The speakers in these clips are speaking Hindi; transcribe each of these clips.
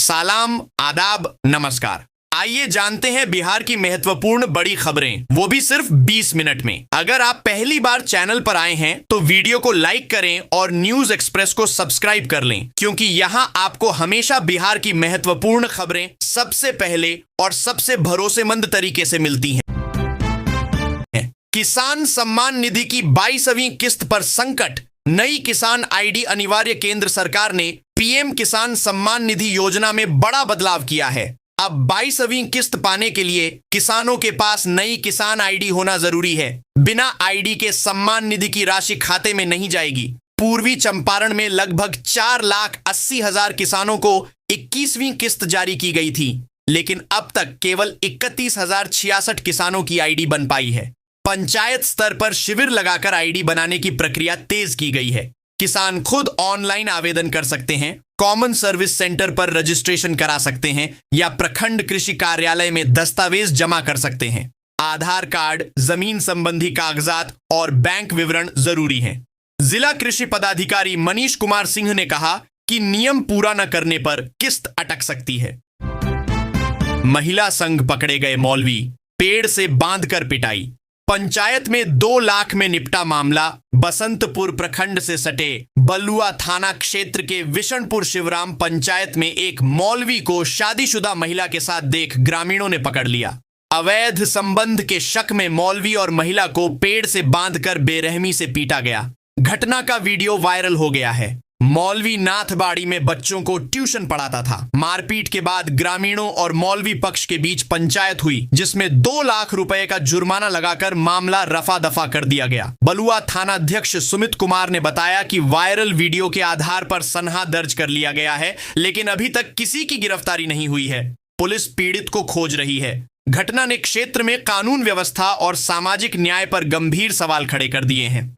सलाम, आदाब, नमस्कार। आइए जानते हैं बिहार की महत्वपूर्ण बड़ी खबरें, वो भी सिर्फ 20 मिनट में। अगर आप पहली बार चैनल पर आए हैं तो वीडियो को लाइक करें और न्यूज एक्सप्रेस को सब्सक्राइब कर लें, क्योंकि यहां आपको हमेशा बिहार की महत्वपूर्ण खबरें सबसे पहले और सबसे भरोसेमंद तरीके से मिलती हैं। किसान सम्मान निधि की 22वीं किस्त पर संकट, नई किसान आईडी अनिवार्य। केंद्र सरकार ने पीएम किसान सम्मान निधि योजना में बड़ा बदलाव किया है। अब 22वीं किस्त पाने के लिए किसानों के पास नई किसान आईडी होना जरूरी है। बिना आईडी के सम्मान निधि की राशि खाते में नहीं जाएगी। पूर्वी चंपारण में लगभग 4,80,000 किसानों को 21वीं किस्त जारी की गई थी, लेकिन अब तक केवल 31,066 किसानों की आईडी बन पाई है। पंचायत स्तर पर शिविर लगाकर आईडी बनाने की प्रक्रिया तेज की गई है। किसान खुद ऑनलाइन आवेदन कर सकते हैं, कॉमन सर्विस सेंटर पर रजिस्ट्रेशन करा सकते हैं या प्रखंड कृषि कार्यालय में दस्तावेज जमा कर सकते हैं। आधार कार्ड, जमीन संबंधी कागजात और बैंक विवरण जरूरी हैं। जिला कृषि पदाधिकारी मनीष कुमार सिंह ने कहा कि नियम पूरा न करने पर किस्त अटक सकती है। महिला संघ पकड़े गए मौलवी, पेड़ से बांधकर पिटाई। पंचायत में 2 लाख में निपटा मामला। बसंतपुर प्रखंड से सटे बलुआ थाना क्षेत्र के विशनपुर शिवराम पंचायत में एक मौलवी को शादीशुदा महिला के साथ देख ग्रामीणों ने पकड़ लिया। अवैध संबंध के शक में मौलवी और महिला को पेड़ से बांधकर बेरहमी से पीटा गया। घटना का वीडियो वायरल हो गया है। मौलवी नाथबाड़ी में बच्चों को ट्यूशन पढ़ाता था। मारपीट के बाद ग्रामीणों और मौलवी पक्ष के बीच पंचायत हुई, जिसमें 2 लाख रुपए का जुर्माना लगाकर मामला रफा दफा कर दिया गया। बलुआ थानाध्यक्ष सुमित कुमार ने बताया कि वायरल वीडियो के आधार पर सनहा दर्ज कर लिया गया है, लेकिन अभी तक किसी की गिरफ्तारी नहीं हुई है। पुलिस पीड़ित को खोज रही है। घटना ने क्षेत्र में कानून व्यवस्था और सामाजिक न्याय पर गंभीर सवाल खड़े कर दिए हैं।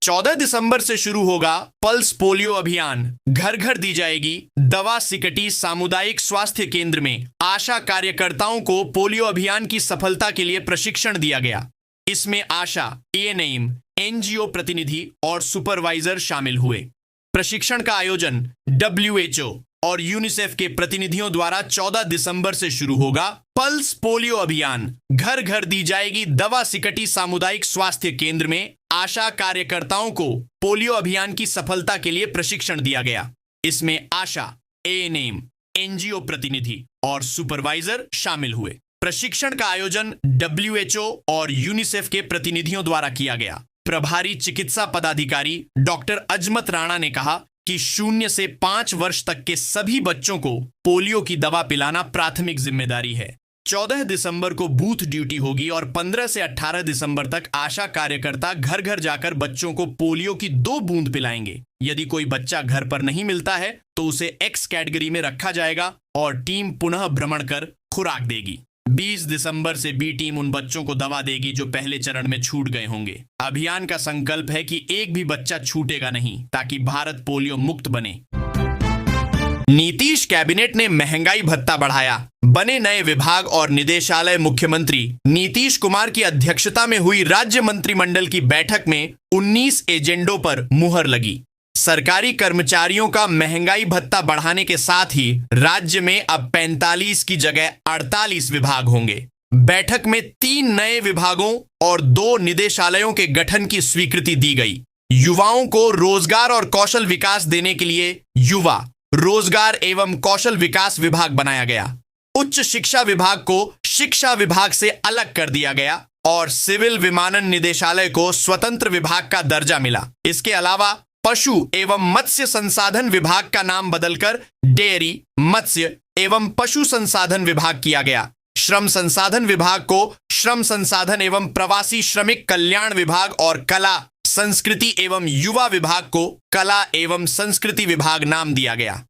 14 दिसंबर से शुरू होगा पल्स पोलियो अभियान। घर घर दी जाएगी दवा। सिकटी सामुदायिक स्वास्थ्य केंद्र में आशा कार्यकर्ताओं को पोलियो अभियान की सफलता के लिए प्रशिक्षण दिया गया। इसमें आशा, एएनएम, एनजीओ प्रतिनिधि और सुपरवाइजर शामिल हुए। प्रशिक्षण का आयोजन WHO और यूनिसेफ के प्रतिनिधियों द्वारा 14 दिसंबर से शुरू होगा। पल्स पोलियो अभियान, घर घर दी जाएगी दवा। सिकटी सामुदायिक स्वास्थ्य केंद्र में आशा कार्यकर्ताओं को पोलियो अभियान की सफलता के लिए प्रशिक्षण दिया गया। इसमें आशा, एएनएम, एनजीओ प्रतिनिधि और सुपरवाइजर शामिल हुए। प्रशिक्षण का आयोजन WHO और यूनिसेफ के प्रतिनिधियों द्वारा किया गया। प्रभारी चिकित्सा पदाधिकारी डॉक्टर अजमत राणा ने कहा कि 0 से 5 वर्ष तक के सभी बच्चों को पोलियो की दवा पिलाना प्राथमिक जिम्मेदारी है। 14 दिसंबर को बूथ ड्यूटी होगी और 15 से 18 दिसंबर तक आशा कार्यकर्ता घर घर जाकर बच्चों को पोलियो की 2 बूंद पिलाएंगे। यदि कोई बच्चा घर पर नहीं मिलता है तो उसे X कैटेगरी में रखा जाएगा और टीम पुनः भ्रमण कर खुराक देगी। 20 दिसंबर से बी टीम उन बच्चों को दवा देगी जो पहले चरण में छूट गए होंगे। अभियान का संकल्प है कि एक भी बच्चा छूटेगा नहीं, ताकि भारत पोलियो मुक्त बने। नीतीश कैबिनेट ने महंगाई भत्ता बढ़ाया, बने नए विभाग और निदेशालय। मुख्यमंत्री नीतीश कुमार की अध्यक्षता में हुई राज्य मंत्रिमंडल की बैठक में 19 एजेंडों पर मुहर लगी। सरकारी कर्मचारियों का महंगाई भत्ता बढ़ाने के साथ ही राज्य में अब 45 की जगह 48 विभाग होंगे। बैठक में 3 नए विभागों और 2 निदेशालयों के गठन की स्वीकृति दी गई। युवाओं को रोजगार और कौशल विकास देने के लिए युवा रोजगार एवं कौशल विकास विभाग बनाया गया। उच्च शिक्षा विभाग को शिक्षा विभाग से अलग कर दिया गया और सिविल विमानन निदेशालय को स्वतंत्र विभाग का दर्जा मिला। इसके अलावा पशु एवं मत्स्य संसाधन विभाग का नाम बदलकर डेयरी, मत्स्य एवं पशु संसाधन विभाग किया गया। श्रम संसाधन विभाग को श्रम संसाधन एवं प्रवासी श्रमिक कल्याण विभाग और कला, संस्कृति एवं युवा विभाग को कला एवं संस्कृति विभाग नाम दिया गया।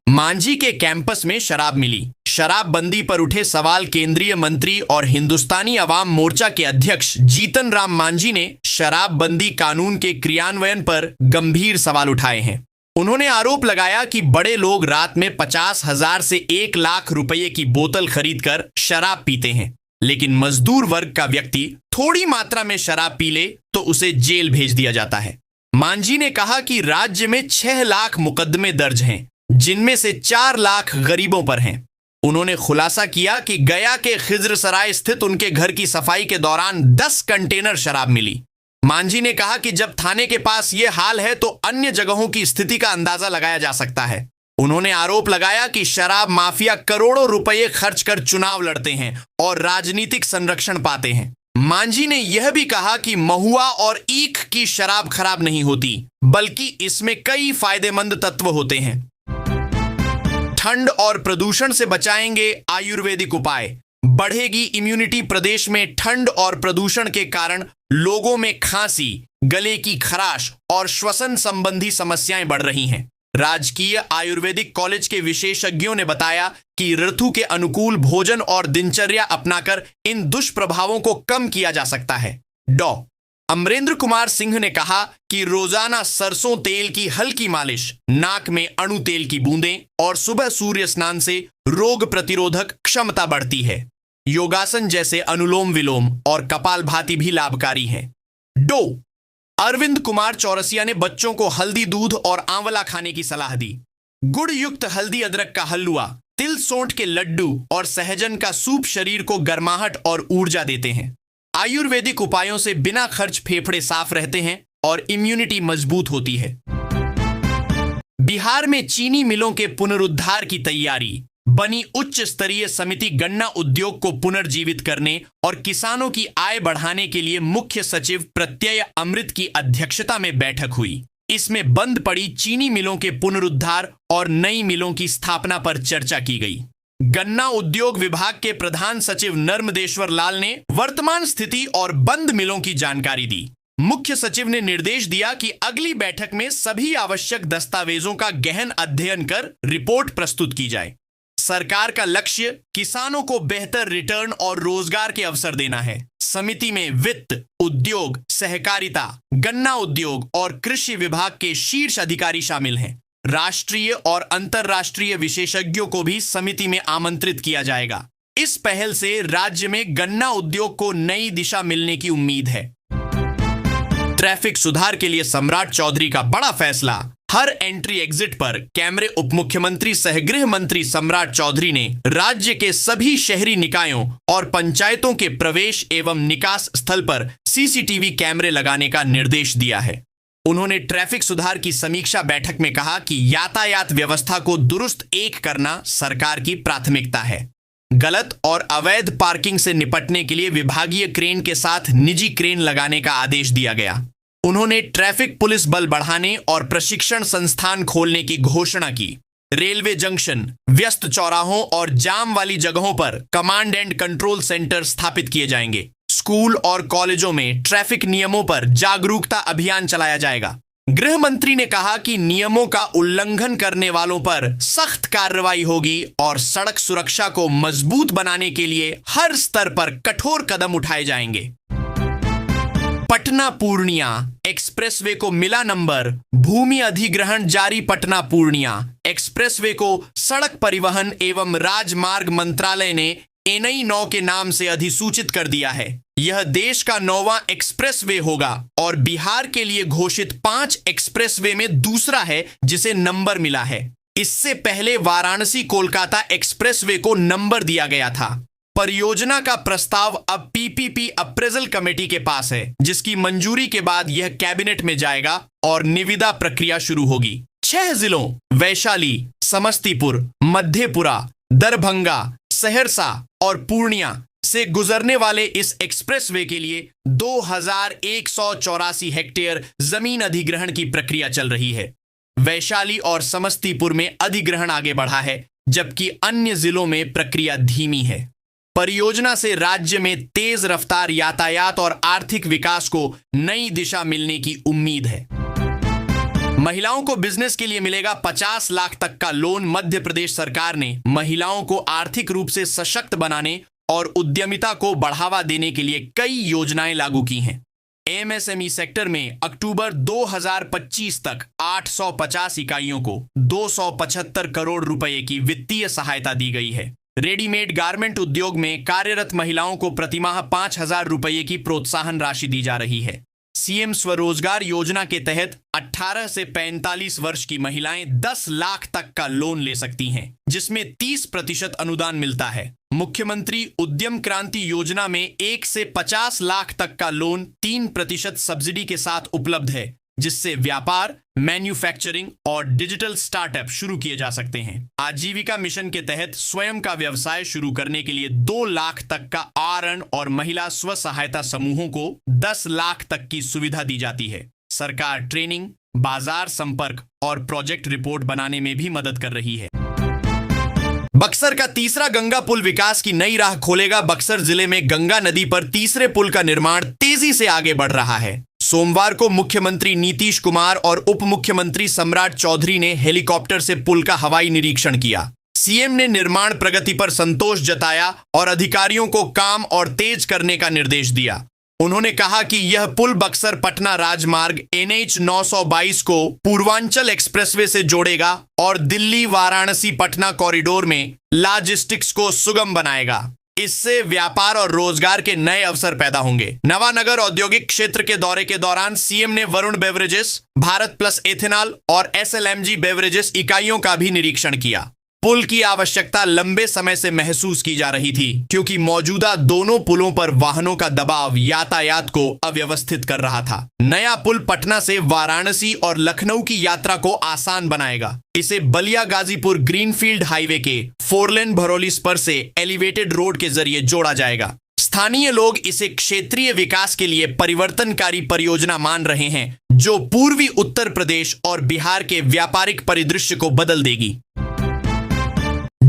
मांझी के कैंपस में शराब मिली। शराबबंदी पर उठे सवाल केंद्रीय मंत्री और हिंदुस्तानी अवाम मोर्चा के अध्यक्ष जीतन राम मांझी ने शराबबंदी कानून के क्रियान्वयन पर गंभीर सवाल उठाए हैं। उन्होंने आरोप लगाया कि बड़े लोग रात में 50,000 से 1 लाख रुपए की बोतल खरीदकर शराब पीते हैं, लेकिन मजदूर वर्ग का व्यक्ति थोड़ी मात्रा में शराब पी ले तो उसे जेल भेज दिया जाता है। मांझी ने कहा कि राज्य में 6 लाख मुकदमे दर्ज हैं, जिनमें से 4 लाख गरीबों पर हैं। उन्होंने खुलासा किया कि गया के खिजरसराय स्थित उनके घर की सफाई के दौरान 10 कंटेनर शराब मिली। मांझी ने कहा कि जब थाने के पास ये हाल है तो अन्य जगहों की स्थिति का अंदाजा लगाया जा सकता है। उन्होंने आरोप लगाया कि शराब माफिया करोड़ों रुपए खर्च कर चुनाव लड़ते हैं और राजनीतिक संरक्षण पाते हैं। मांझी ने यह भी कहा कि महुआ और ईख की शराब खराब नहीं होती, बल्कि इसमें कई फायदेमंद तत्व होते हैं। ठंड और प्रदूषण से बचाएंगे आयुर्वेदिक उपाय, बढ़ेगी इम्यूनिटी। प्रदेश में ठंड और प्रदूषण के कारण लोगों में खांसी, गले की खराश और श्वसन संबंधी समस्याएं बढ़ रही हैं। राजकीय आयुर्वेदिक कॉलेज के विशेषज्ञों ने बताया कि ऋतु के अनुकूल भोजन और दिनचर्या अपनाकर इन दुष्प्रभावों को कम किया जा सकता है। डॉ. अमरेंद्र कुमार सिंह ने कहा कि रोजाना सरसों तेल की हल्की मालिश, नाक में अणु तेल की बूंदें और सुबह सूर्य स्नान से रोग प्रतिरोधक क्षमता बढ़ती है। योगासन जैसे अनुलोम विलोम और कपालभाति भी लाभकारी हैं। डो. अरविंद कुमार चौरसिया ने बच्चों को हल्दी दूध और आंवला खाने की सलाह दी। गुड़ युक्त हल्दी अदरक का हलवा, तिल सोंठ के लड्डू और सहजन का सूप शरीर को गर्माहट और ऊर्जा देते हैं। आयुर्वेदिक उपायों से बिना खर्च फेफड़े साफ रहते हैं और इम्यूनिटी मजबूत होती है। बिहार में चीनी मिलों के पुनरुद्धार की तैयारी। बनी उच्च स्तरीय समिति गन्ना उद्योग को पुनर्जीवित करने और किसानों की आय बढ़ाने के लिए मुख्य सचिव प्रत्यय अमृत की अध्यक्षता में बैठक हुई। इसमें बंद पड़ी चीनी मिलों के पुनरुद्धार और नई मिलों की स्थापना पर चर्चा की गई। गन्ना उद्योग विभाग के प्रधान सचिव नर्मदेश्वर लाल ने वर्तमान स्थिति और बंद मिलों की जानकारी दी। मुख्य सचिव ने निर्देश दिया कि अगली बैठक में सभी आवश्यक दस्तावेजों का गहन अध्ययन कर रिपोर्ट प्रस्तुत की जाए। सरकार का लक्ष्य किसानों को बेहतर रिटर्न और रोजगार के अवसर देना है। समिति में वित्त, उद्योग, सहकारिता, गन्ना उद्योग और कृषि विभाग के शीर्ष अधिकारी शामिल हैं। राष्ट्रीय और अंतर्राष्ट्रीय विशेषज्ञों को भी समिति में आमंत्रित किया जाएगा। इस पहल से राज्य में गन्ना उद्योग को नई दिशा मिलने की उम्मीद है। ट्रैफिक सुधार के लिए सम्राट चौधरी का बड़ा फैसला। हर एंट्री एग्जिट पर कैमरे। उप मुख्यमंत्री सह गृह मंत्री सम्राट चौधरी ने राज्य के सभी शहरी निकायों और पंचायतों के प्रवेश एवं निकास स्थल पर सीसीटीवी कैमरे लगाने का निर्देश दिया है। उन्होंने ट्रैफिक सुधार की समीक्षा बैठक में कहा कि यातायात व्यवस्था को दुरुस्त एक करना सरकार की प्राथमिकता है। गलत और अवैध पार्किंग से निपटने के लिए विभागीय क्रेन के साथ निजी क्रेन लगाने का आदेश दिया गया। उन्होंने ट्रैफिक पुलिस बल बढ़ाने और प्रशिक्षण संस्थान खोलने की घोषणा की। रेलवे जंक्शन, व्यस्त चौराहों और जाम वाली जगहों पर कमांड एंड कंट्रोल सेंटर स्थापित किए जाएंगे। स्कूल और कॉलेजों में ट्रैफिक नियमों पर जागरूकता अभियान चलाया जाएगा। गृह मंत्री ने कहा कि नियमों का उल्लंघन करने वालों पर सख्त कार्रवाई होगी और सड़क सुरक्षा को मजबूत बनाने के लिए हर स्तर पर कठोर कदम उठाए जाएंगे। पटना पूर्णिया एक्सप्रेसवे को मिला नंबर। भूमि अधिग्रहण जारी। पटना पूर्णिया एक्सप्रेसवे को सड़क परिवहन एवं राजमार्ग मंत्रालय ने एनई 9 के नाम से अधिसूचित कर दिया है। यह देश का 9वां एक्सप्रेसवे होगा और बिहार के लिए घोषित 5 एक्सप्रेसवे में दूसरा है जिसे नंबर मिला है। इससे पहले वाराणसी कोलकाता एक्सप्रेसवे को नंबर दिया गया था। परियोजना का प्रस्ताव अब पीपीपी अप्रेजल कमेटी के पास है, जिसकी मंजूरी के बाद यह कैबिनेट में जाएगा और निविदा प्रक्रिया शुरू होगी। 6 जिलों वैशाली, समस्तीपुर, मधेपुरा, दरभंगा, सहरसा और पूर्णिया से गुजरने वाले इस एक्सप्रेसवे के लिए 2184 हेक्टेयर जमीन अधिग्रहण की प्रक्रिया चल रही है। वैशाली और समस्तीपुर में अधिग्रहण आगे बढ़ा है, जबकि अन्य जिलों में प्रक्रिया धीमी है। परियोजना से राज्य में तेज रफ्तार यातायात और आर्थिक विकास को नई दिशा मिलने की उम्मीद है। महिलाओं को बिजनेस के लिए मिलेगा 50 लाख तक का लोन। मध्य प्रदेश सरकार ने महिलाओं को आर्थिक रूप से सशक्त बनाने और उद्यमिता को बढ़ावा देने के लिए कई योजनाएं लागू की हैं। एमएसएमई सेक्टर में अक्टूबर 2025 तक 850 इकाइयों को 275 करोड़ रुपए की वित्तीय सहायता दी गई है। रेडीमेड गारमेंट उद्योग में कार्यरत महिलाओं को प्रतिमाह 5,000 रुपए की प्रोत्साहन राशि दी जा रही है। सीएम स्वरोजगार योजना के तहत 18 से 45 वर्ष की महिलाएं 10 लाख तक का लोन ले सकती हैं, जिसमें 30% अनुदान मिलता है। मुख्यमंत्री उद्यम क्रांति योजना में 1 से 50 लाख तक का लोन 3% सब्सिडी के साथ उपलब्ध है, जिससे व्यापार, मैन्युफैक्चरिंग और डिजिटल स्टार्टअप शुरू किए जा सकते हैं। आजीविका मिशन के तहत स्वयं का व्यवसाय शुरू करने के लिए 2 लाख तक का आरण और महिला स्व सहायता समूहों को 10 लाख तक की सुविधा दी जाती है। सरकार ट्रेनिंग, बाजार संपर्क और प्रोजेक्ट रिपोर्ट बनाने में भी मदद कर रही है। बक्सर का तीसरा गंगा पुल विकास की नई राह खोलेगा। बक्सर जिले में गंगा नदी पर तीसरे पुल का निर्माण तेजी से आगे बढ़ रहा है। सोमवार को मुख्यमंत्री नीतीश कुमार और उप मुख्यमंत्री सम्राट चौधरी ने हेलीकॉप्टर से पुल का हवाई निरीक्षण किया। सीएम ने निर्माण प्रगति पर संतोष जताया और अधिकारियों को काम और तेज करने का निर्देश दिया। उन्होंने कहा कि यह पुल बक्सर पटना राजमार्ग NH 922 को पूर्वांचल एक्सप्रेसवे से जोड़ेगा और दिल्ली वाराणसी पटना कॉरिडोर में लॉजिस्टिक्स को सुगम बनाएगा। इससे व्यापार और रोजगार के नए अवसर पैदा होंगे। नवानगर औद्योगिक क्षेत्र के दौरे के दौरान सीएम ने Varun beverages, Bharat plus ethanol और SLMG बेवरेजेस इकाइयों का भी निरीक्षण किया। पुल की आवश्यकता लंबे समय से महसूस की जा रही थी, क्योंकि मौजूदा दोनों पुलों पर वाहनों का दबाव यातायात को अव्यवस्थित कर रहा था। नया पुल पटना से वाराणसी और लखनऊ की यात्रा को आसान बनाएगा। इसे बलिया गाजीपुर ग्रीनफील्ड हाईवे के 4 लेन भरौली स्पर से एलिवेटेड रोड के जरिए जोड़ा जाएगा। स्थानीय लोग इसे क्षेत्रीय विकास के लिए परिवर्तनकारी परियोजना मान रहे हैं, जो पूर्वी उत्तर प्रदेश और बिहार के व्यापारिक परिदृश्य को बदल देगी।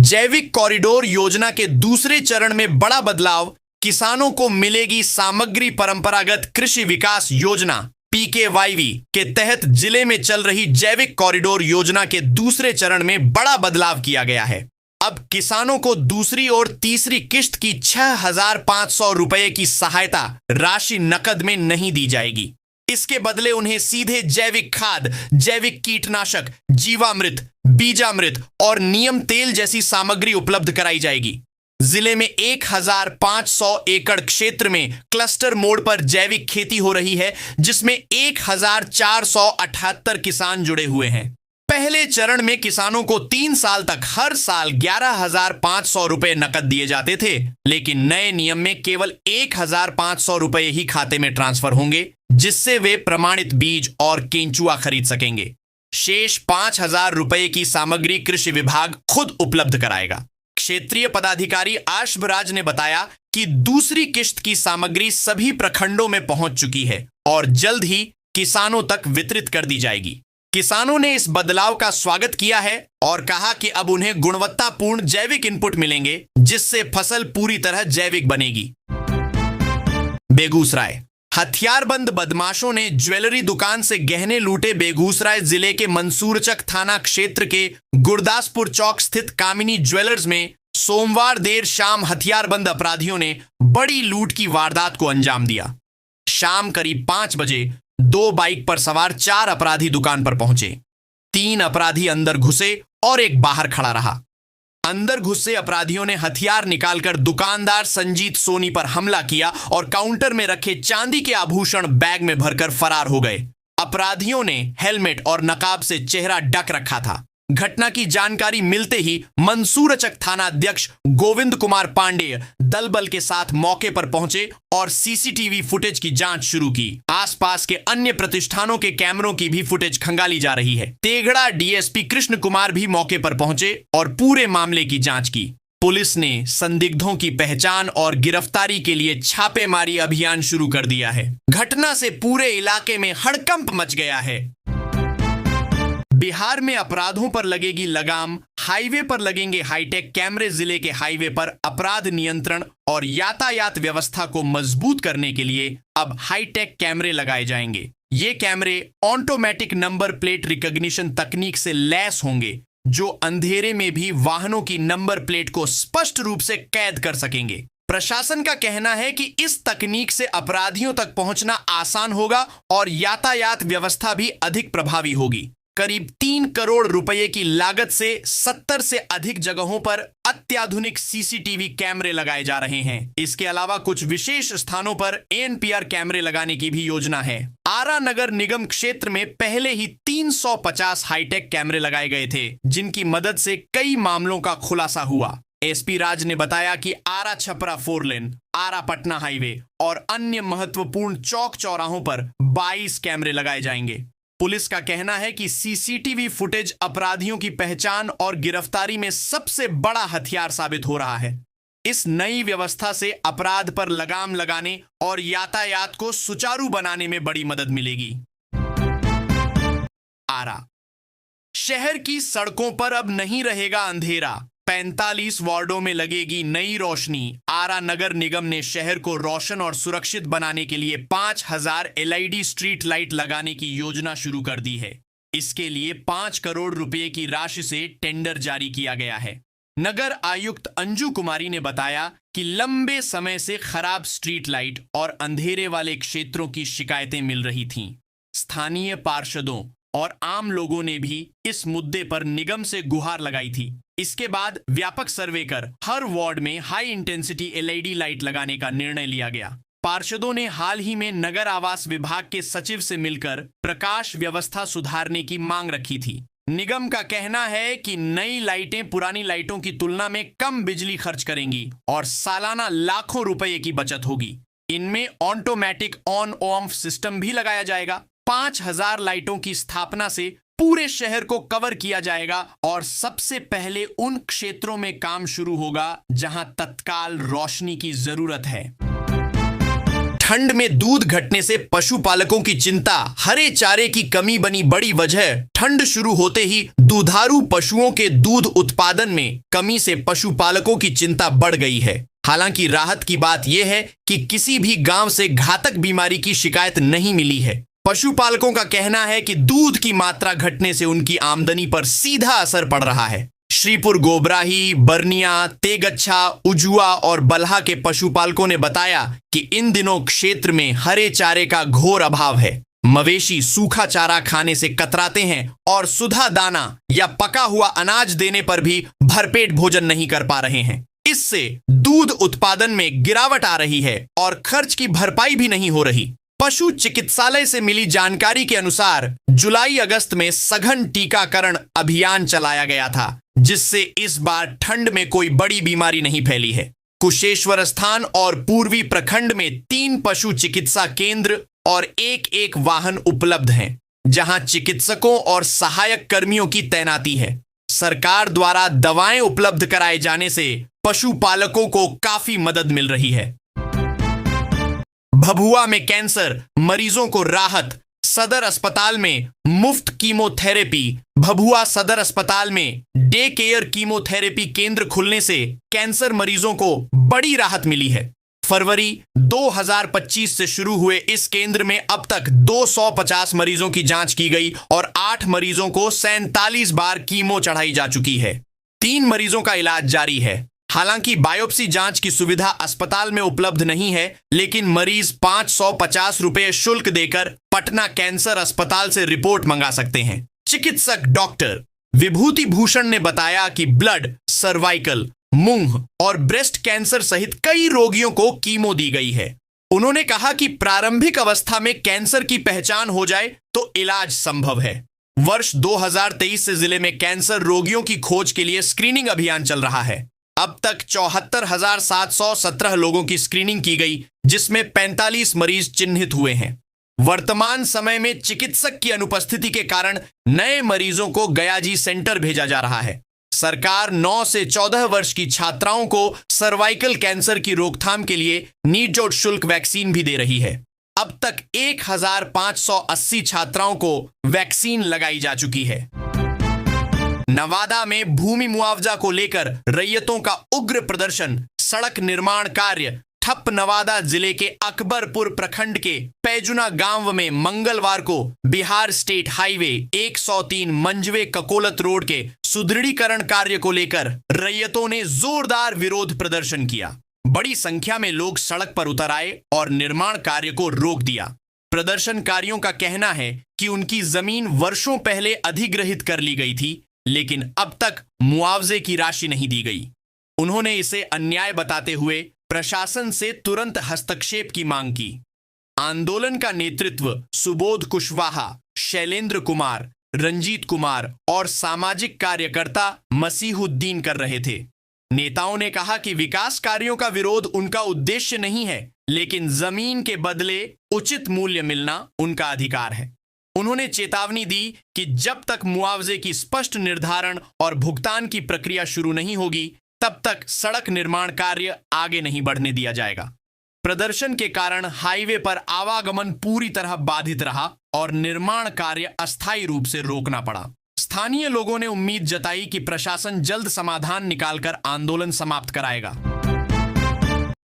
जैविक कॉरिडोर योजना के दूसरे चरण में बड़ा बदलाव, किसानों को मिलेगी सामग्री। परंपरागत कृषि विकास योजना PKYV के तहत जिले में चल रही जैविक कॉरिडोर योजना के दूसरे चरण में बड़ा बदलाव किया गया है। अब किसानों को दूसरी और तीसरी किश्त की 6,500 रुपए की सहायता राशि नकद में नहीं दी जाएगी। इसके बदले उन्हें सीधे जैविक खाद, जैविक कीटनाशक, जीवामृत, बीजामृत और नीम तेल जैसी सामग्री उपलब्ध कराई जाएगी। जिले में 1,500 एकड़ क्षेत्र में क्लस्टर मोड पर जैविक खेती हो रही है, जिसमें 1,478 किसान जुड़े हुए हैं। पहले चरण में किसानों को 3 साल तक हर साल 11,500 रुपए नकद दिए जाते थे, लेकिन नए नियम में केवल 1,500 रुपए ही खाते में ट्रांसफर होंगे, जिससे वे प्रमाणित बीज और केंचुआ खरीद सकेंगे। शेष 5,000 रुपए की सामग्री कृषि विभाग खुद उपलब्ध कराएगा। क्षेत्रीय पदाधिकारी आशबराज ने बताया कि दूसरी किश्त की सामग्री सभी प्रखंडों में पहुंच चुकी है और जल्द ही किसानों तक वितरित कर दी जाएगी। किसानों ने इस बदलाव का स्वागत किया है और कहा कि अब उन्हें गुणवत्तापूर्ण जैविक इनपुट मिलेंगे, जिससे फसल पूरी तरह जैविक बनेगी। बेगूसराय हथियारबंद बदमाशों ने ज्वेलरी दुकान से गहने लूटे। बेगूसराय जिले के मंसूरचक थाना क्षेत्र के गुरदासपुर चौक स्थित कामिनी ज्वेलर्स में सोमवार देर शाम हथियारबंद अपराधियों ने बड़ी लूट की वारदात को अंजाम दिया। शाम करीब 5 बजे 2 बाइक पर सवार 4 अपराधी दुकान पर पहुंचे। 3 अपराधी अंदर घुसे और एक बाहर खड़ा रहा। अंदर घुसे अपराधियों ने हथियार निकालकर दुकानदार संजीत सोनी पर हमला किया और काउंटर में रखे चांदी के आभूषण बैग में भरकर फरार हो गए। अपराधियों ने हेलमेट और नकाब से चेहरा ढक रखा था। घटना की जानकारी मिलते ही मंसूरचक थाना अध्यक्ष गोविंद कुमार पांडेय दल बल के साथ मौके पर पहुंचे और सीसीटीवी फुटेज की जांच शुरू की। आसपास के अन्य प्रतिष्ठानों के कैमरों की भी फुटेज खंगाली जा रही है। तेघड़ा डीएसपी कृष्ण कुमार भी मौके पर पहुंचे और पूरे मामले की जांच की। पुलिस ने संदिग्धों की पहचान और गिरफ्तारी के लिए छापेमारी अभियान शुरू कर दिया है। घटना से पूरे इलाके में हड़कंप मच गया है। बिहार में अपराधों पर लगेगी लगाम, हाईवे पर लगेंगे हाईटेक कैमरे। जिले के हाईवे पर अपराध नियंत्रण और यातायात व्यवस्था को मजबूत करने के लिए अब हाईटेक कैमरे लगाए जाएंगे। ये कैमरे ऑटोमेटिक नंबर प्लेट रिकॉग्निशन तकनीक से लैस होंगे, जो अंधेरे में भी वाहनों की नंबर प्लेट को स्पष्ट रूप से कैद कर सकेंगे। प्रशासन का कहना है कि इस तकनीक से अपराधियों तक पहुंचना आसान होगा और यातायात व्यवस्था भी अधिक प्रभावी होगी। करीब 3 करोड़ रुपए की लागत से 70 से अधिक जगहों पर अत्याधुनिक सीसीटीवी कैमरे लगाए जा रहे हैं। इसके अलावा कुछ विशेष स्थानों पर एएनपीआर कैमरे लगाने की भी योजना है। आरा नगर निगम क्षेत्र में पहले ही 350 हाईटेक कैमरे लगाए गए थे, जिनकी मदद से कई मामलों का खुलासा हुआ। एसपी राज ने बताया कि आरा छपरा 4 लेन, आरा पटना हाईवे और अन्य महत्वपूर्ण चौक चौराहों पर 22 कैमरे लगाए जाएंगे। पुलिस का कहना है कि सीसीटीवी फुटेज अपराधियों की पहचान और गिरफ्तारी में सबसे बड़ा हथियार साबित हो रहा है। इस नई व्यवस्था से अपराध पर लगाम लगाने और यातायात को सुचारू बनाने में बड़ी मदद मिलेगी। आरा शहर की सड़कों पर अब नहीं रहेगा अंधेरा, 45 वार्डों में लगेगी नई रोशनी। आरा नगर निगम ने शहर को रोशन और सुरक्षित बनाने के लिए 5000 एलईडी स्ट्रीट लाइट लगाने की योजना शुरू कर दी है। इसके लिए 5 करोड़ रुपए की राशि से टेंडर जारी किया गया है। नगर आयुक्त अंजू कुमारी ने बताया कि लंबे समय से खराब स्ट्रीट लाइट और अंधेरे वाले क्षेत्रों की शिकायतें मिल रही थीं। स्थानीय पार्षदों और आम लोगों ने भी इस मुद्दे पर निगम से गुहार लगाई थी। इसके बाद व्यापक सर्वे कर हर वार्ड में हाई इंटेंसिटी एलईडी लाइट लगाने का निर्णय लिया गया। पार्षदों ने हाल ही में नगर आवास विभाग के सचिव से मिलकर प्रकाश व्यवस्था सुधारने की मांग रखी थी। निगम का कहना है कि नई लाइटें पुरानी लाइटों की तुलना में कम बिजली खर्च करेंगी और सालाना लाखों रुपए की बचत होगी। इनमें ऑटोमेटिक ऑन ऑफ सिस्टम भी लगाया जाएगा। 5000 लाइटों की स्थापना से पूरे शहर को कवर किया जाएगा और सबसे पहले उन क्षेत्रों में काम शुरू होगा जहां तत्काल रोशनी की जरूरत है। ठंड में दूध घटने से पशुपालकों की चिंता हरे चारे की कमी बनी बड़ी वजह। ठंड शुरू होते ही दुधारू पशुओं के दूध उत्पादन में कमी से पशुपालकों की चिंता बढ़ गई है। हालांकि राहत की बात यह है कि किसी भी गांव से घातक बीमारी की शिकायत नहीं मिली है। पशुपालकों का कहना है कि दूध की मात्रा घटने से उनकी आमदनी पर सीधा असर पड़ रहा है। श्रीपुर गोबराही, बर्निया, तेगच्छा, उजुआ और बल्हा के पशुपालकों ने बताया कि इन दिनों क्षेत्र में हरे चारे का घोर अभाव है। मवेशी सूखा चारा खाने से कतराते हैं और सुधा दाना या पका हुआ अनाज देने पर भी भरपेट भोजन नहीं कर पा रहे हैं। इससे दूध उत्पादन में गिरावट आ रही है और खर्च की भरपाई भी नहीं हो रही। पशु चिकित्सालय से मिली जानकारी के अनुसार जुलाई अगस्त में सघन टीकाकरण अभियान चलाया गया था, जिससे इस बार ठंड में कोई बड़ी बीमारी नहीं फैली है। कुशेश्वर स्थान और पूर्वी प्रखंड में 3 पशु चिकित्सा केंद्र और एक वाहन उपलब्ध हैं, जहां चिकित्सकों और सहायक कर्मियों की तैनाती है। सरकार द्वारा दवाएं उपलब्ध कराए जाने से पशुपालकों को काफी मदद मिल रही है। भभुआ में कैंसर मरीजों को राहत, सदर अस्पताल में मुफ्त कीमोथेरेपी। भभुआ सदर अस्पताल में डे केयर कीमोथेरेपी केंद्र खुलने से कैंसर मरीजों को बड़ी राहत मिली है। फरवरी 2025 से शुरू हुए इस केंद्र में अब तक 250 मरीजों की जांच की गई और 8 मरीजों को 47 बार कीमो चढ़ाई जा चुकी है। 3 मरीजों का इलाज जारी है। हालांकि बायोप्सी जांच की सुविधा अस्पताल में उपलब्ध नहीं है, लेकिन मरीज 550 रुपए शुल्क देकर पटना कैंसर अस्पताल से रिपोर्ट मंगा सकते हैं। चिकित्सक डॉक्टर विभूति भूषण ने बताया कि ब्लड, सर्वाइकल, मुंह और ब्रेस्ट कैंसर सहित कई रोगियों को कीमो दी गई है। उन्होंने कहा कि प्रारंभिक अवस्था में कैंसर की पहचान हो जाए तो इलाज संभव है। वर्ष 2023 से जिले में कैंसर रोगियों की खोज के लिए स्क्रीनिंग अभियान चल रहा है। अब तक 74,717 लोगों की स्क्रीनिंग की गई, जिसमें 45 मरीज चिन्हित हुए हैं। वर्तमान समय में चिकित्सक की अनुपस्थिति के कारण नए मरीजों को गयाजी सेंटर भेजा जा रहा है। सरकार 9 से 14 वर्ष की छात्राओं को सर्वाइकल कैंसर की रोकथाम के लिए निःशुल्क शुल्क वैक्सीन भी दे रही है। अब तक 1580 छात्राओं को वैक्सीन लगाई जा चुकी है। नवादा में भूमि मुआवजा को लेकर रैयतों का उग्र प्रदर्शन, सड़क निर्माण कार्य ठप। नवादा जिले के अकबरपुर प्रखंड के पैजुना गांव में मंगलवार को Bihar state highway 103 Manjhwe Kakolat road के सुदृढ़ीकरण कार्य को लेकर रैयतों ने जोरदार विरोध प्रदर्शन किया। बड़ी संख्या में लोग सड़क पर उतर आए और निर्माण कार्य को रोक दिया। प्रदर्शनकारियों का कहना है कि उनकी जमीन वर्षों पहले अधिग्रहित कर ली गई थी, लेकिन अब तक मुआवजे की राशि नहीं दी गई। उन्होंने इसे अन्याय बताते हुए प्रशासन से तुरंत हस्तक्षेप की मांग की। आंदोलन का नेतृत्व सुबोध कुशवाहा, शैलेंद्र कुमार, रंजीत कुमार और सामाजिक कार्यकर्ता मसीहुद्दीन कर रहे थे। नेताओं ने कहा कि विकास कार्यों का विरोध उनका उद्देश्य नहीं है, लेकिन जमीन के बदले उचित मूल्य मिलना उनका अधिकार है। उन्होंने चेतावनी दी कि जब तक मुआवजे की स्पष्ट निर्धारण और भुगतान की प्रक्रिया शुरू नहीं होगी, तब तक सड़क निर्माण कार्य आगे नहीं बढ़ने दिया जाएगा। प्रदर्शन के कारण हाईवे पर आवागमन पूरी तरह बाधित रहा और निर्माण कार्य अस्थायी रूप से रोकना पड़ा। स्थानीय लोगों ने उम्मीद जताई कि प्रशासन जल्द समाधान निकालकर आंदोलन समाप्त कराएगा।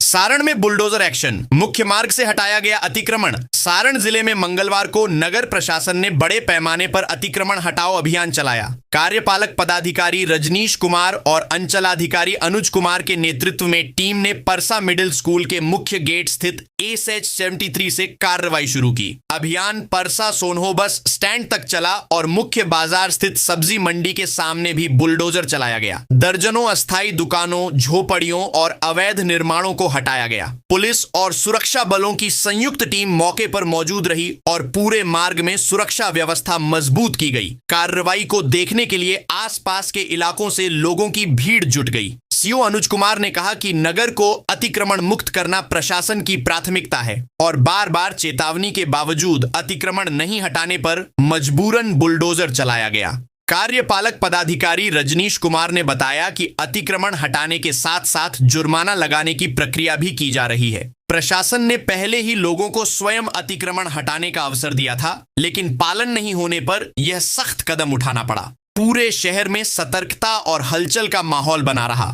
सारण में बुलडोजर एक्शन, मुख्य मार्ग से हटाया गया अतिक्रमण। सारण जिले में मंगलवार को नगर प्रशासन ने बड़े पैमाने पर अतिक्रमण हटाओ अभियान चलाया। कार्यपालक पदाधिकारी रजनीश कुमार और अंचलाधिकारी अनुज कुमार के नेतृत्व में टीम ने परसा मिडिल स्कूल के मुख्य गेट स्थित SH73 से कार्रवाई शुरू की। अभियान परसा सोनहो बस स्टैंड तक चला और मुख्य बाजार स्थित सब्जी मंडी के सामने भी बुलडोजर चलाया गया। दर्जनों अस्थायी दुकानों, झोपड़ियों और अवैध निर्माणों को हटाया गया। पुलिस और सुरक्षा बलों की संयुक्त टीम मौके पर मौजूद रही और पूरे मार्ग में सुरक्षा व्यवस्था मजबूत की गई। कार्रवाई को देखने के लिए आसपास के इलाकों से लोगों की भीड़ जुट गई। सीओ अनुज कुमार ने कहा कि नगर को अतिक्रमण मुक्त करना प्रशासन की प्राथमिकता है और बार बार चेतावनी के बावजूद अतिक्रमण नहीं हटाने पर मजबूरन बुलडोजर चलाया गया। कार्यपालक पदाधिकारी रजनीश कुमार ने बताया कि अतिक्रमण हटाने के साथ साथ जुर्माना लगाने की प्रक्रिया भी की जा रही है। प्रशासन ने पहले ही लोगों को स्वयं अतिक्रमण हटाने का अवसर दिया था, लेकिन पालन नहीं होने पर यह सख्त कदम उठाना पड़ा। पूरे शहर में सतर्कता और हलचल का माहौल बना रहा।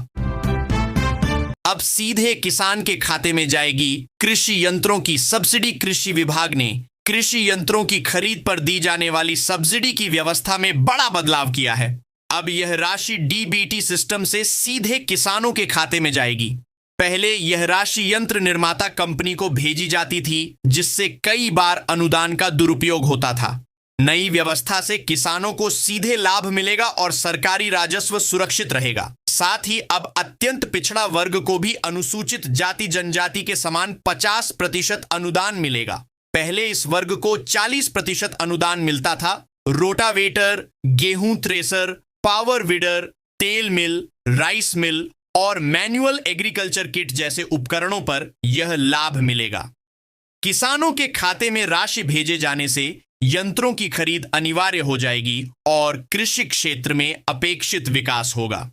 अब सीधे किसान के खाते में जाएगी कृषि यंत्रों की सब्सिडी। कृषि विभाग ने कृषि यंत्रों की खरीद पर दी जाने वाली सब्सिडी की व्यवस्था में बड़ा बदलाव किया है। अब यह राशि DBT सिस्टम से सीधे किसानों के खाते में जाएगी। पहले यह राशि यंत्र निर्माता कंपनी को भेजी जाती थी, जिससे कई बार अनुदान का दुरुपयोग होता था। नई व्यवस्था से किसानों को सीधे लाभ मिलेगा और सरकारी राजस्व सुरक्षित रहेगा। साथ ही अब अत्यंत पिछड़ा वर्ग को भी अनुसूचित जाति जनजाति के समान 50% अनुदान मिलेगा। पहले इस वर्ग को 40% अनुदान मिलता था। रोटावेटर, गेहूं थ्रेसर, पावर वीडर, तेल मिल, राइस मिल और मैनुअल एग्रीकल्चर किट जैसे उपकरणों पर यह लाभ मिलेगा। किसानों के खाते में राशि भेजे जाने से यंत्रों की खरीद अनिवार्य हो जाएगी और कृषि क्षेत्र में अपेक्षित विकास होगा।